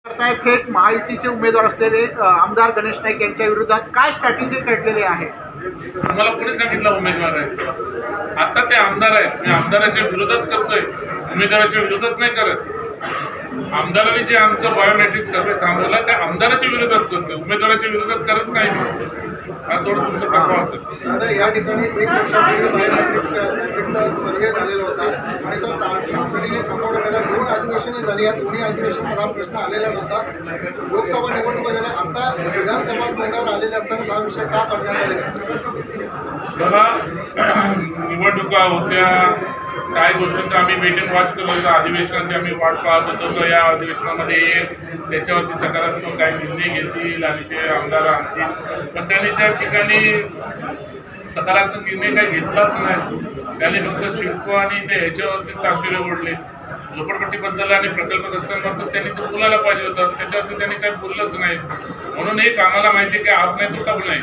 करताय थेट महायुतीचे उमेदवार असलेले आमदार गणेश नाईक यांच्या विरोधात काय स्ट्रॅटेजी घडलेली आहे? मला कोणी सांगितलं उमेदवार आहे? आता ते आमदार आहेत, मी आमदाराच्या विरोधात करतोय, उमेदवाराच्या विरोधात नाही करत. आमदारांनी जे आमचं बायोमेट्रिक सर्वे थांबवला त्या आमदाराच्या विरोधात करतोय, उमेदवाराच्या विरोधात करत नाही. हा थोडं तुमचं टाकावाचं. दादा, या ठिकाणी एक वर्षापूर्वी बायोमेट्रिकचा सर्वे झालेला होता आणि तो तातडीने थांबवण्यात आला. 2 अधिवेशने झाली, या दोन्ही अधिवेशनात हा प्रश्न आलेला नव्हता. लोकसभा निवडणुका झाल्या, आता विधानसभा तोंडावर आलेले असताना हा विषय का काढण्यात आलेला? बघा, निवडणुका होत्या, काही गोष्टींचं आम्ही वेटिंग वॉच करत होतो, अधिवेशनाची आम्ही वाट पाहत होतो. या अधिवेशनामध्ये त्याच्यावरती सकारात्मक काही निर्णय घेतील आणि ते आमदार आणतील, पण त्यांनी त्या ठिकाणी सकारात्मक निर्णय काही घेतलाच नाही. त्यांनी फक्त शिडको आणि ते ह्याच्यावरती ताशेरे ओढले. झोपडपट्टीबद्दल आणि प्रकल्पग्रस्तांबाबत त्यांनी ते बोलायला पाहिजे होतं, त्याच्यावरती त्यांनी काही बोललंच नाही. म्हणून एक आम्हाला माहिती आहे की आप नाही तो तब नाही.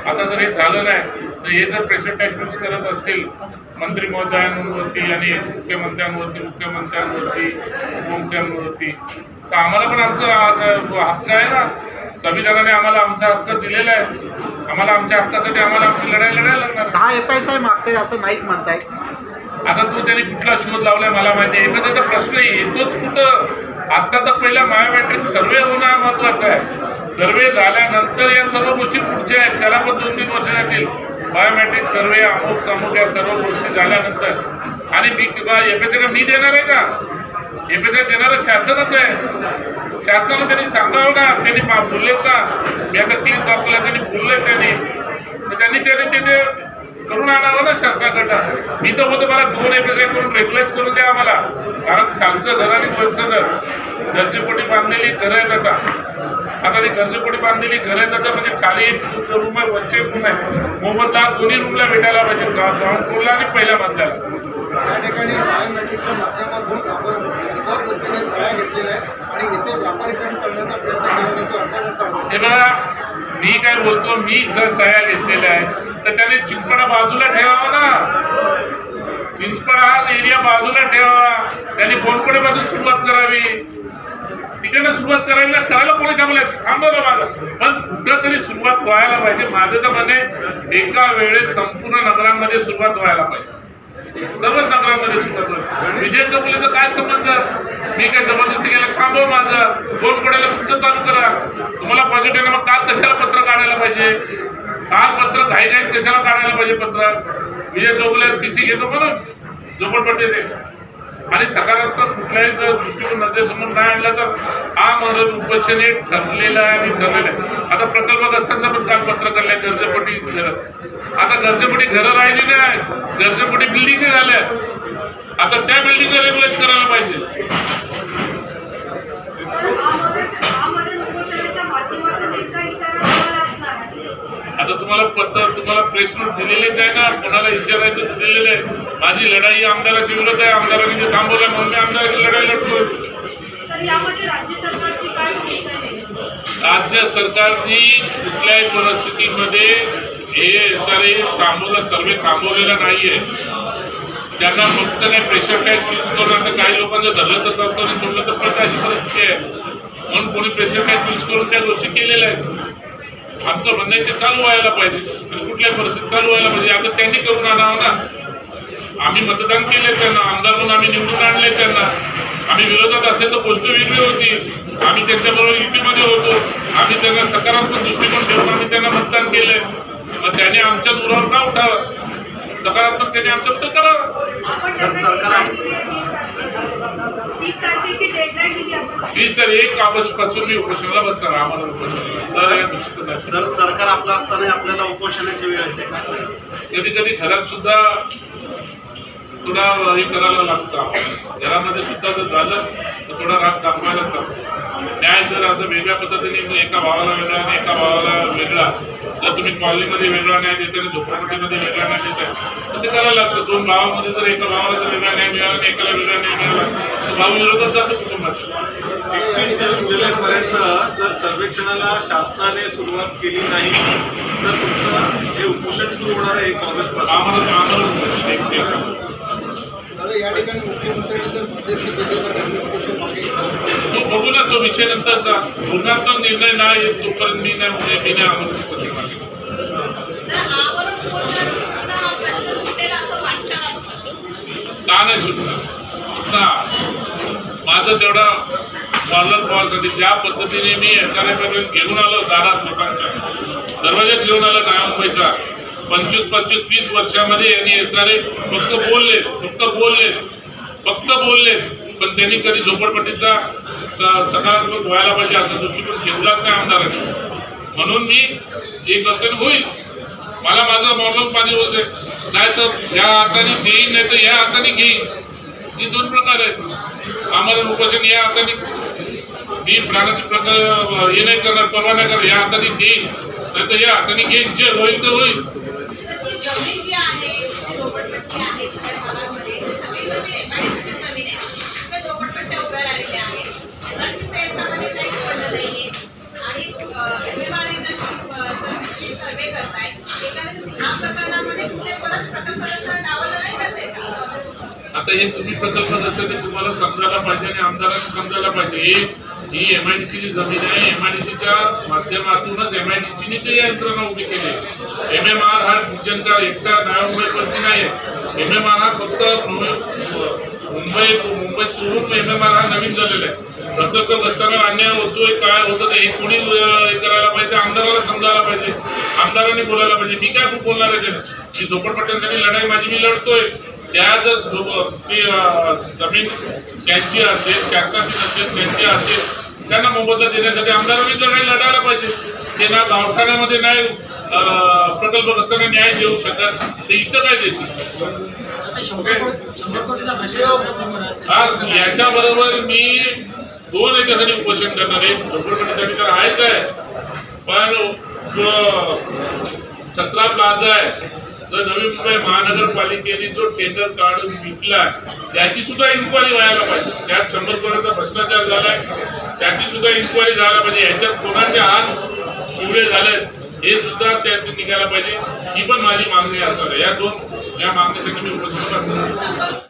आता जर हे झालं नाही तर हे जर प्रेशर टॅक्टिक्स करत असतील मंत्री महोदयांवरती आणि मुख्यमंत्र्यांवरती, उपमुख्यमंत्र्यांवरती, तर आम्हाला पण आमचा हक्क आहे ना. संविधानाने आम्हाला आमचा हक्क दिलेला आहे. आम्हाला आमच्या हक्कासाठी आम्हाला आमची लढाई लढायला लागणार. 10 FSI मागते असं नाईक म्हणताय. आता तो त्यांनी कुठला शोध लावलाय मला माहिती आहे. एकाचा तर प्रश्न येतोच कुठं. आता तर पहिला बायोमेट्रिक सर्वे होणं महत्वाचं आहे. सर्वे झाल्यानंतर या सर्व गोष्टी पुढच्या आहेत, त्याला पण 2-3 वर्ष लागतील. बायोमेट्रिक सर्वे अमुक तमुक या सर्व गोष्टी झाल्यानंतर. आणि मी FSI का मी देणार आहे का? FSI देणारं शासनच आहे. शासनाला त्यांनी सांगावं ना. त्यांनी बोललेत का? मी आता क्लिक दाखवला, त्यांनी बोलले, त्यांनी ते करून आणावं ना शासनाकडनं. मी तर होतो मला 2 FSI करून रेग्युलाइज करून द्या आम्हाला. कारण खालचं घर आणि वरचं घर, घरचेपोटी बांधलेली घरं आहेत. आता ती घरचेपोटी बांधलेली घरं आहेत म्हणजे खाली एक रूम आहे, वरचे रूम आहे, मोबदला दोन्ही रूमला भेटायला पाहिजे, ग्राउंड फ्लोरला आणि पहिल्या मधल्याला. या ठिकाणी बायोमेट्रिकच्या माध्यमातून आपण जबरदस्तीने सह्या घेतलेल्या आहेत आणि इथे व्यापारीकरण करण्याचा प्रयत्न केला जातो असा त्यांचा. हे बघा, मी काय बोलतो, मी जर सह्या घेतलेल्या आहेत तर त्याने चिंचपडा बाजूला ठेवावा ना. चिंचपडा हा एरिया बाजूला ठेवावा. त्यांनी बोनपडेपासून सुरुवात करावी, तिकडनं सुरुवात करायला कोणी थांबवलं माझं. पण कुठं तरी सुरुवात व्हायला पाहिजे. माझं तर म्हणे एका वेळेस संपूर्ण नगरांमध्ये सुरुवात व्हायला पाहिजे, सर्वच नगरांमध्ये सुरुवात व्हायला. विजय चौगुलेचा काय संबंध? मी काय जबरदस्ती केलं? थांबव माझं. बोनपडेला तुमचं चालू करा. तुम्हाला पॉझिटिव्ह मग काल कशाला पत्र काढायला पाहिजे? काल पत्र घाईघाईत कशाला काढायला पाहिजे पत्र? विजय चौगुले PC घेतो म्हणून झोपडपट्टी ते. आणि सकारात्मक कुठल्याही जर दृष्टिकोन नजरेसमोर नाही आणला तर हा महाराज उपोषणे ठरलेला आहे आणि ठरलेलं आहे. आता प्रकल्पग्रस्तांचं पण काल पत्र काढलंय, गरजेपोटी घरं. आता गरजेपोटी घरं राहिली नाही, गरजेपोटी बिल्डिंग झाल्या. आता त्या बिल्डिंग रेग्युलाइज करायला पाहिजे. आता तुम्हाला प्रेस नोट दिलेलेच आहे ना, कोणाला इशारा दिलेले आहे. माझी लढाई आमदाराच्या विरोधात आहे. आमदारांनी जे थांबवलंय म्हणून मी आमदाराची लढाई लढतोय. राज्य सरकारने कुठल्याही परिस्थितीमध्ये हे सारे सर्वे थांबवलेला नाहीये. त्यांना फक्त काही प्रेशर टॅक्स यूज करून, आता काही लोकांचं धरलं तर चालतं आणि सोडलं तर पडतं, अशी परिस्थिती आहे. म्हणून कोणी प्रेशर टॅक्स यूज करून त्या गोष्टी केलेल्या आहेत. आमचं म्हणणं आहे ते चालू व्हायला पाहिजे आणि कुठल्याही परिस्थितीत चालू व्हायला पाहिजे. आता त्यांनी करून आणावं ना. आम्ही मतदान केले त्यांना, आमदार म्हणून आम्ही निवडून आणले त्यांना. आम्ही विरोधात असेल तर गोष्ट वेगळी होती. आम्ही त्यांच्याबरोबर युतीमध्ये होतो. आम्ही त्यांना सकारात्मक दृष्टिकोन ठेवून आम्ही त्यांना मतदान केलंय. मग त्याने आमच्याच उरावर का उठावं? सकारात्मक त्यांनी आमच्याबद्दल करावं. 30 तर 1 ऑगस्टपासून मी उपोषणाला बसणार. आम्हाला उपोषणाला सर, सरकार आपलं असताना आपल्याला उपोषणाची वेळ येते. कधी कधी घरात सुद्धा थोडा हे करायला लागतं. घरामध्ये सुद्धा जर झालं तर थोडा राग दाखवायलाच लागतो. न्याय जर आता वेगळ्या पद्धतीने एका भावाला वेगळा आणि एका भावाला वेगळा, जर तुम्ही कॉलनीमध्ये वेगळा न्याय देता आणि झोपडपट्टीमध्ये वेगळा न्याय देताय तर ते करायला लागतं. 2 भावामध्ये जर एका भावाला जर वेगळा न्याय मिळाला आणि एकाला वेगळा न्याय मिळाला तर भाऊ विरोधात जातो कुटुंबात. 31 जुलैपर्यंत जर सर्वेक्षणाला शासनाने सुरुवात केली नाही तर तुमचं हे उपोषण सुरू होणार आहे 1 ऑगस्टपासून. आम्हाला आता या ठिकाणी मुख्यमंत्र्यांनी जर मध्यस्थी केली तर ऍडमिनिस्ट्रेशन मागे तो बघू ना, तो विषय नंतरचा. पूर्णार्थ निर्णय नाही येत तोपर्यंत मी नाही आम्हाला शकत मागे. का नाही सुटणार? माझं तेवढा मॉडल पॉवरसाठी ज्या पद्धतीने मी SRF घेऊन आलो दारात लोकांच्या दरवाज्यात घेऊन आलो नव्या मुंबईचा 25-30 वर्षामध्ये यांनी SRF फक्त बोलले पण त्यांनी कधी झोपडपट्टीचा सकारात्मक व्हायला पाहिजे असा दृष्टिकोन ठेवलाच नाही आमदारांनी. म्हणून मी हे करतो होईल. मला माझं मॉडल पाहिजे होते, नाही तर या हाताने देईन नाही तर या हाताने घेईन. हे दोन प्रकार आहेत. आम्हाला उपोषण या हाताने मी प्राणाचे प्रकार हे नाही करणार, परवा नाही करणार. या हाताने देईन नाही तर या हाताने घेईन. जे होईल ते होईल. आता हे तुम्ही प्रकल्प असते ते तुम्हाला समजायला पाहिजे आणि आमदारांनी समजायला पाहिजे. ही MIDC ची जमीन आहे. MIDCच्या माध्यमातूनच MIDCने ते यंत्रणा उभी केली. MMR हा डिव्हिजनचा एकटा नव्या मुंबईवरती नाही आहे. MMR हा फक्त मुंबई सोडून MMR हा नवीन झालेला आहे. प्रकल्प असताना अन्याय होतोय, काय होतं हे कोणी करायला पाहिजे, आमदाराला समजायला पाहिजे, आमदारांनी बोलायला पाहिजे. मी काय बोलणार आहे त्याला की झोपडपट्ट्यांसाठी लढाई माझी मी लढतोय. त्या जर ती जमीन त्यांची असेल, शासनाची नसेल, त्यांची असेल, त्यांना मोबदला देण्यासाठी आमदारांनी लढाई लढायला पाहिजे. ते ना गावठाणामध्ये नाही प्रकल्प असताना न्याय देऊ शकत, ते इथं काय देतील. याच्याबरोबर मी 2 याच्यासाठी उपोषण करणार आहे. झोपडपट्टीसाठी तर आहेच आहे, पण जो 17 प्लाझा आहे जो नवी मुंबई महानगरपालिकेने जो टेंडर काढून विकला त्याची सुद्धा इन्क्वायरी व्हायला पाहिजे. त्यात 100% भ्रष्टाचार झालाय, त्याची सुद्धा इन्क्वायरी झाला पाहिजे. याच्यात कोणाचे हात पिवळे झालेत हे सुद्धा त्यातून निघायला पाहिजे. ही पण माझी मागणी असणार आहे. या मागणीसाठी मी उपोषण करणार.